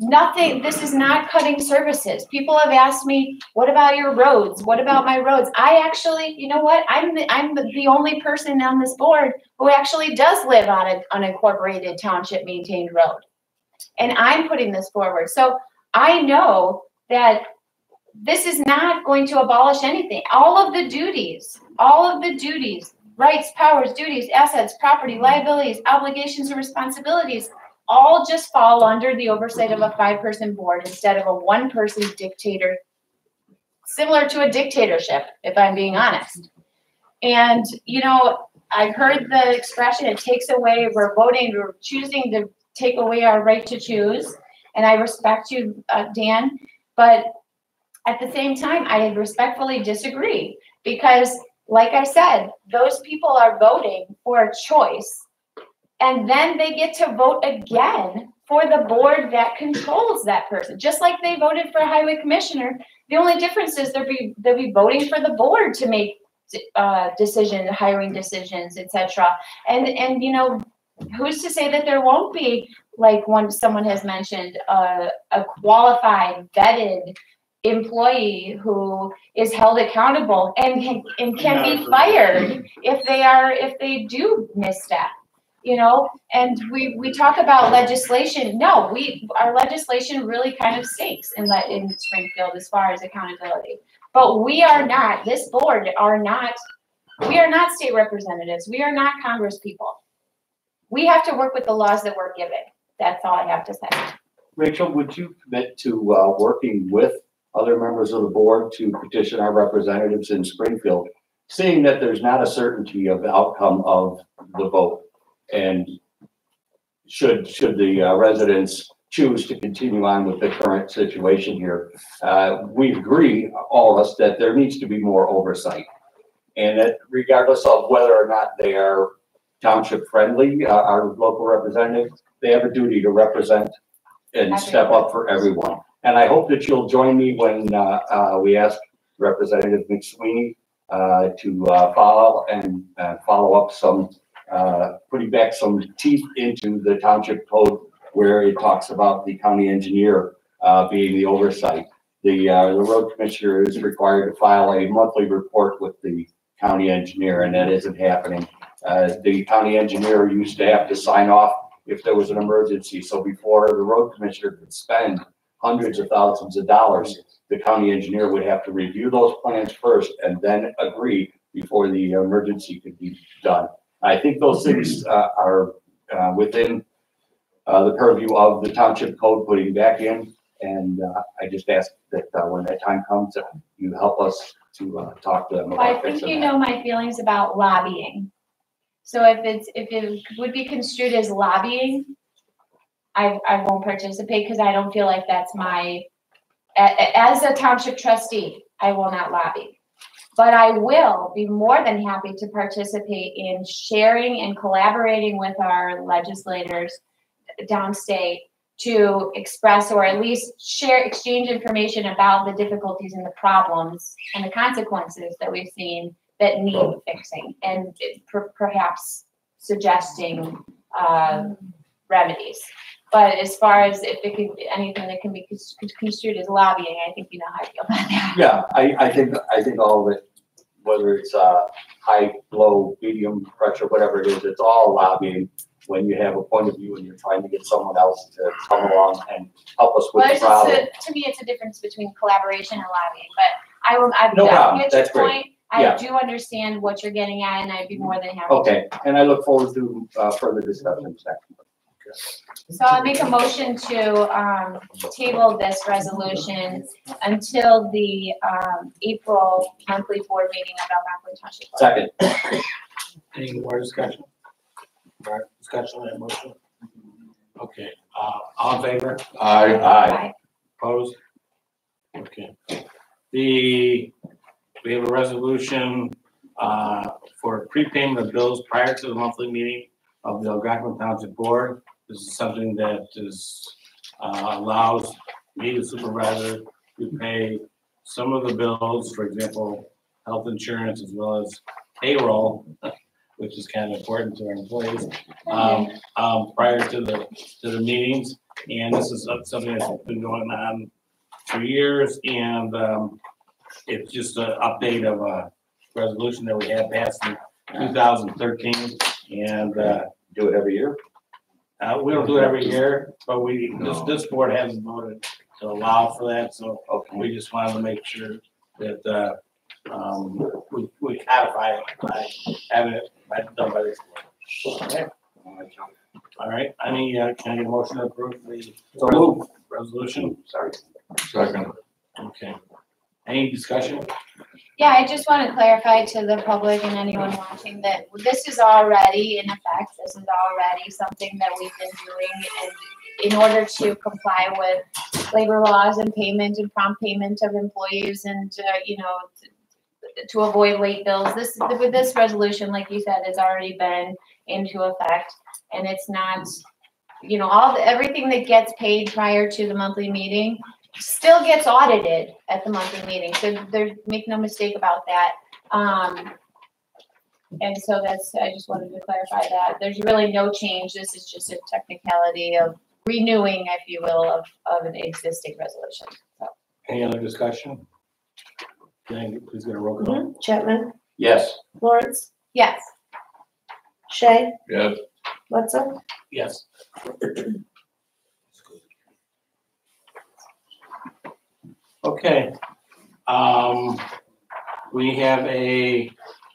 D: nothing, this is not cutting services. People have asked me, what about your roads? What about my roads? I actually, you know what? I'm the only person on this board who actually does live on an unincorporated township maintained road. And I'm putting this forward. So I know that this is not going to abolish anything. All of the duties, rights, powers, duties, assets, property, liabilities, obligations, and responsibilities all just fall under the oversight of a 5-person board instead of a 1-person dictator, similar to a dictatorship, if I'm being honest. And, I've heard the expression, it takes away, we're choosing to take away our right to choose. And I respect you, Dan, but at the same time, I respectfully disagree because, like I said, those people are voting for a choice, and then they get to vote again for the board that controls that person. Just like they voted for a highway commissioner, the only difference is they'll be voting for the board to make decisions, hiring decisions, etc. And who's to say that there won't be, like someone has mentioned, a qualified, vetted employee who is held accountable and can be fired if they do misstep, and we talk about legislation. No, our legislation really kind of stinks in Springfield as far as accountability. But we are not, this board we are not state representatives. We are not Congress people. We have to work with the laws that we're given. That's all I have to say.
E: Rachel, would you commit to working with other members of the board to petition our representatives in Springfield, seeing that there's not a certainty of the outcome of the vote? And should the residents choose to continue on with the current situation here, we agree, all of us, that there needs to be more oversight. And that regardless of whether or not they are township friendly, our local representatives, they have a duty to represent and step up for everyone. And I hope that you'll join me when we ask Representative McSweeney to follow up putting back some teeth into the township code where it talks about the county engineer being the oversight. The road commissioner is required to file a monthly report with the county engineer, and that isn't happening. The county engineer used to have to sign off if there was an emergency. So before the road commissioner could spend hundreds of thousands of dollars, the county engineer would have to review those plans first and then agree before the emergency could be done. I think those things are within the purview of the township code putting back in. And I just ask that when that time comes, you help us to talk to them about
D: I think you know my feelings about lobbying. So if it would be construed as lobbying, I won't participate because I don't feel like that's as a township trustee, I will not lobby. But I will be more than happy to participate in sharing and collaborating with our legislators downstate to express or at least exchange information about the difficulties and the problems and the consequences that we've seen that need fixing, and perhaps suggesting remedies. But as far as if it could be anything that can be construed as lobbying, I think you know how I feel about that.
E: Yeah, I think all of it, whether it's high, low, medium pressure, whatever it is, it's all lobbying when you have a point of view and you're trying to get someone else to come along and help us with the problem.
D: To me, it's a difference between collaboration and lobbying, but I
E: No problem.
D: get
E: That's
D: your
E: great.
D: point. I
E: Yeah.
D: do understand what you're getting at, and I'd be more than happy.
E: Okay, and I look forward to further discussions.
D: So I'll make a motion to table this resolution until the April monthly board meeting of Algonquin Township.
E: Second.
A: Any more discussion? More discussion on that motion? Okay, all in favor?
C: Aye.
E: Aye.
A: Opposed? Okay. We have a resolution for prepayment of bills prior to the monthly meeting of the Algonquin Township Board. This is something that is allows me, the supervisor, to pay some of the bills, for example, health insurance as well as payroll, which is kind of important to our employees, prior to the meetings. And this is something that's been going on for years, and it's just an update of a resolution that we had passed in 2013, and
E: Do it every year?
A: we don't do it every year, but this board hasn't voted to allow for that, so we just wanted to make sure that we codify it by having it done by this board. Okay. All right, can I get a motion to approve the resolution?
E: Sorry.
C: Second.
A: Okay. Any discussion?
D: Yeah, I just want to clarify to the public and anyone watching that this is already in effect. This is already something that we've been doing, and in order to comply with labor laws and payment and prompt payment of employees, and to avoid late bills. This resolution, like you said, has already been into effect, and it's not, everything that gets paid prior to the monthly meeting still gets audited at the monthly meeting. So make no mistake about that. And so I just wanted to clarify that. There's really no change. This is just a technicality of renewing, if you will, of an existing resolution. So.
A: Any other discussion? Can I please get a roll call?
B: Chapman,
E: Yes.
B: Lawrence,
D: Yes.
B: Shay,
C: Yes.
B: Wetzel,
A: Yes. Okay. We have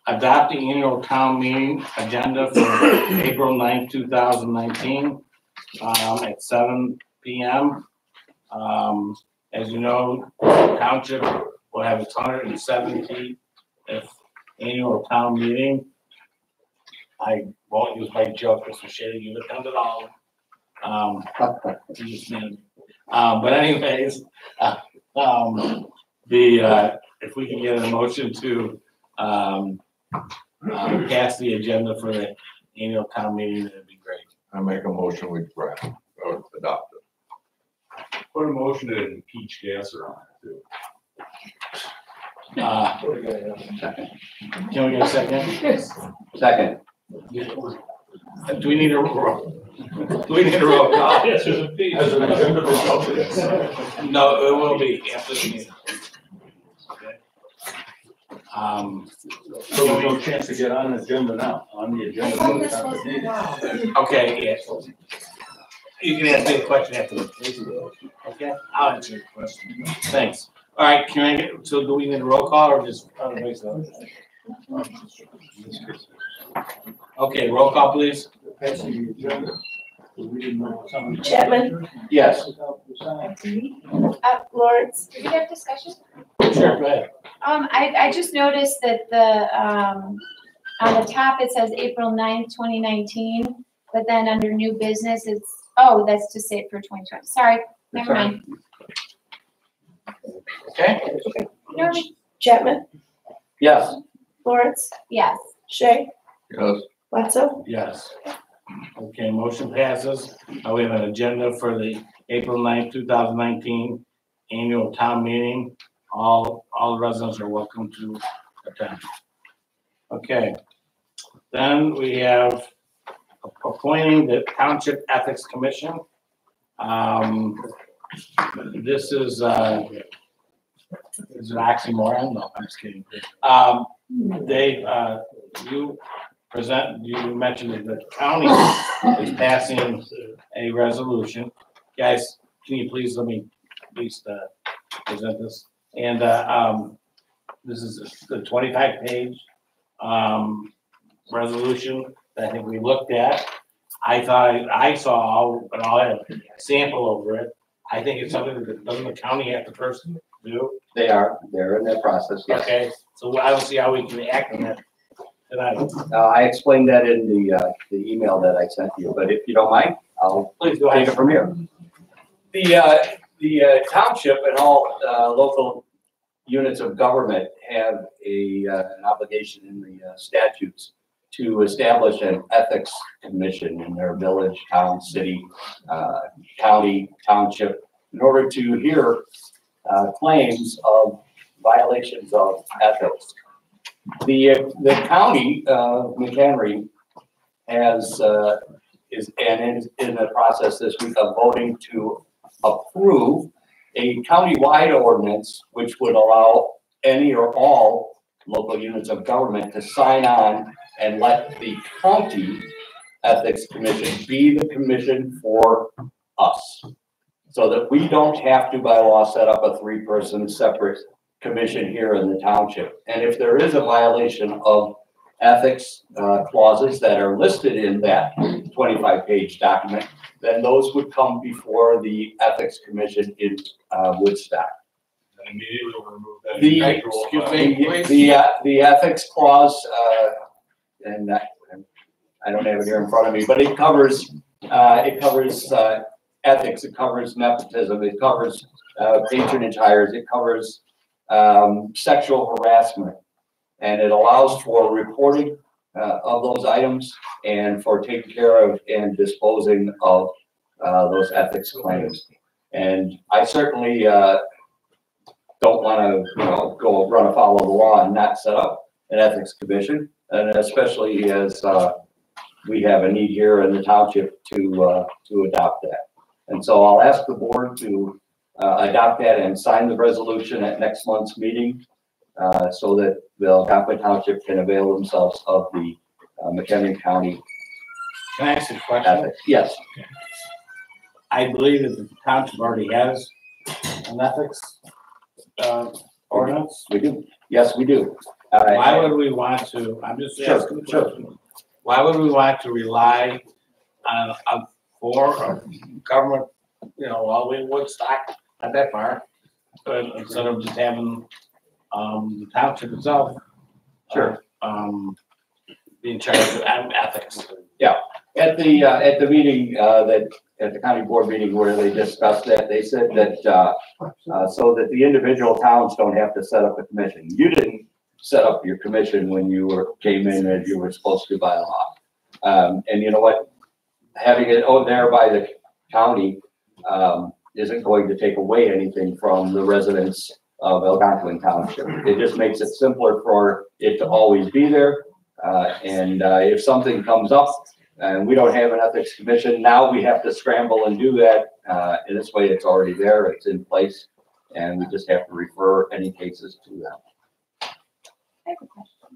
A: adopting annual town meeting agenda for April 9th, 2019, at 7 p.m. As you know, the township will have its 170th annual town meeting. I won't use my joke, Mr. Shady, you attended all of them. But anyways, if we can get a motion to pass the agenda for the annual town meeting, that'd be great.
C: I make a motion we adopt it.
K: Put a motion to impeach Gasser on it too.
A: Can we get a second?
E: Second.
A: Do we need a roll? Do we need a roll call?
K: Yes, there's a piece. As an agenda of the
A: No, it will be after the meeting. Okay.
K: So there's no chance to get on the agenda now, on the agenda.
A: Okay, yes. You can ask me a question after the okay? I'll answer your question. Thanks. All right, so do we need a roll call or just? Okay, roll call, please.
B: Chapman,
E: Yes.
B: Lawrence,
D: Did we have discussion?
A: Sure, go ahead.
D: I just noticed that on the top, it says April 9th, 2019, but then under new business, that's to say for 2020. Sorry, never mind.
A: Okay.
D: No,
B: Chapman,
E: Yes.
B: Lawrence,
D: Yes.
B: Shay,
C: Yes,
B: Watson,
A: Yes. Okay, motion passes. We have an agenda for the April 9th, 2019 annual town meeting. All residents are welcome to attend. Okay. Then we have appointing the Township Ethics Commission. This is an oxymoron? No, I'm just kidding. Dave, you mentioned that the county is passing a resolution. Guys, can you please let me at least present this? And this is the 25-page resolution that I think we looked at. I thought I saw, but I'll have a sample over it. I think it's something that doesn't the county have to first do?
E: They're in that process, yes.
A: Okay, so I don't see how we can act on that tonight.
E: I explained that in the email that I sent you, but if you don't mind, I'll
A: Please go
E: take
A: ahead.
E: it from here. The township and all local units of government have an obligation in the statutes to establish an ethics commission in their village, town, city, county, township, in order to hear claims of violations of ethics. The county of McHenry is in the process this week of voting to approve a county-wide ordinance which would allow any or all local units of government to sign on and let the county ethics commission be the commission for us. So that we don't have to by law set up a 3-person separate commission here in the township. And if there is a violation of ethics clauses that are listed in that 25-page document, then those would come before the ethics commission in Woodstock.
K: And immediately we'll remove that.
E: The ethics clause, and I don't have it here in front of me, but it covers ethics, it covers nepotism, it covers patronage hires, it covers sexual harassment, and it allows for reporting of those items and for taking care of and disposing of those ethics claims. And I certainly don't want to, go run afoul of the law and not set up an ethics commission, and especially as we have a need here in the township to adopt that. And so I'll ask the board to adopt that and sign the resolution at next month's meeting, so that the Algonquin Township can avail themselves of the McHenry County
A: Can I ask a question?
E: ethics. Yes.
A: I believe that the township already has an ethics ordinance.
E: We do. Yes, we do.
A: Why would we want to, I'm just asking the question. Why would we want to rely on for government, while we would stock not that far, but instead of just having the township itself be in charge of ethics?
E: Yeah. At the meeting at the county board meeting where they discussed that, they said that so that the individual towns don't have to set up a commission. You didn't set up your commission when you came in as you were supposed to by law. And you know what? Having it there by the county isn't going to take away anything from the residents of Algonquin Township. It just makes it simpler for it to always be there. And if something comes up and we don't have an ethics commission, now we have to scramble and do that. In this way, it's already there, it's in place, and we just have to refer any cases to them.
D: I have a question.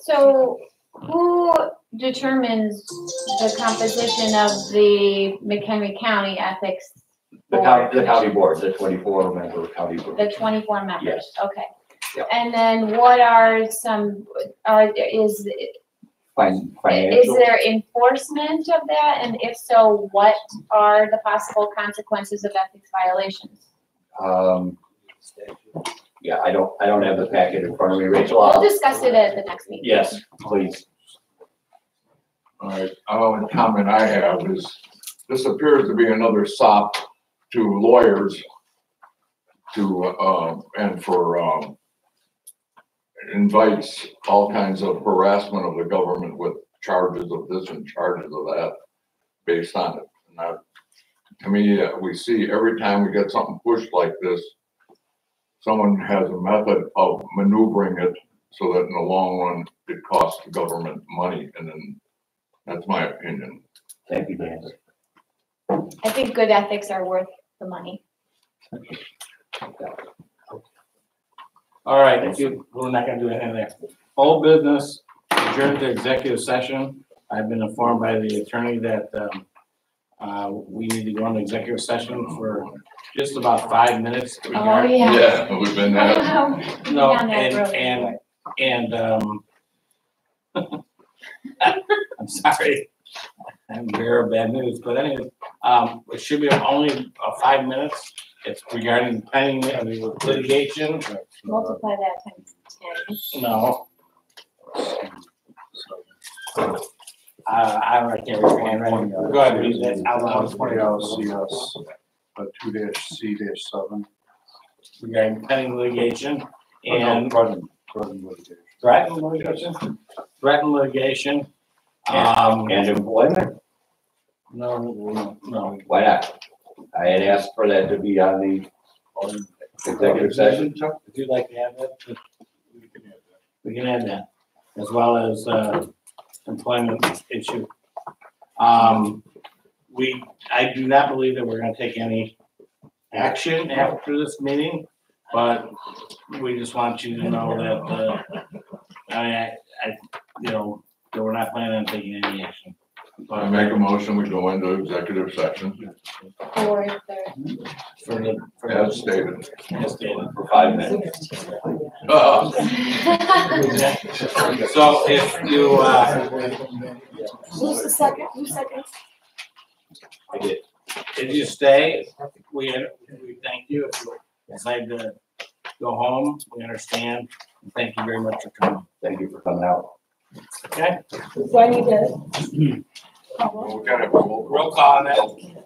D: So who determines the composition of the McHenry County Ethics
E: The
D: Board?
E: county board, the 24-member county board.
D: The 24 members?
E: Yes.
D: Okay.
E: Yep.
D: And then what are is
E: Financial.
D: there enforcement of that? And if so, what are the possible consequences of ethics violations?
E: Yeah, I don't have the packet in front of me, Rachel.
D: We'll discuss it at the next meeting.
E: Yes, please.
C: all right, the comment I have is, this appears to be another sop to lawyers to, and for, invites all kinds of harassment of the government with charges of this and charges of that based on it. And that, to me, we see every time we get something pushed like this, someone has a method of maneuvering it so that in the long run, it costs the government money. And then that's my opinion.
E: Thank you, Dan.
D: I think good ethics are worth the money.
A: All right, thank you. We're not gonna do anything there. Old business, adjourned to executive session. I've been informed by the attorney that, we need to go into executive session for just about 5 minutes.
D: Oh, yeah.
C: Yeah, we've been there.
A: No,
D: Down that road.
A: and, I'm sorry. I'm very bad news, but anyway, it should be only 5 minutes. It's regarding pending litigation.
D: Multiply that times 10.
A: No. I can't read my handwriting. Go ahead, read that out loud.
L: 20 hours CS, 2-C-7.
A: Regarding pending litigation and
L: Threatened litigation.
A: threatened litigation. Threatened litigation.
E: And employment,
A: No.
E: why not? I had asked for that to be on the executive session.
A: If you'd like to add that, we can add that, as well as, employment issue. I do not believe that we're gonna take any action after this meeting, but we just want you to know that, that we're not planning on taking any action.
C: I make a motion, we go into executive session as stated.
E: For 5 minutes.
A: So if you,
B: Who's the second? Who's second?
E: I did.
A: if you stay, we thank you. If you decide to go home, we understand. And thank you very much for coming.
E: Thank you for coming out.
A: Okay?
B: Do I need to?
C: We gotta have a
A: Roll call on that.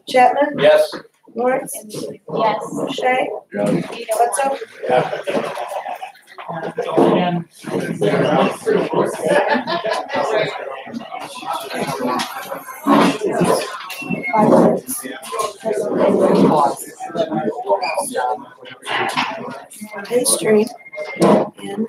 B: Chapman?
E: Yes.
B: Lawrence?
D: Yes.
B: Shay? Bledsoe? History and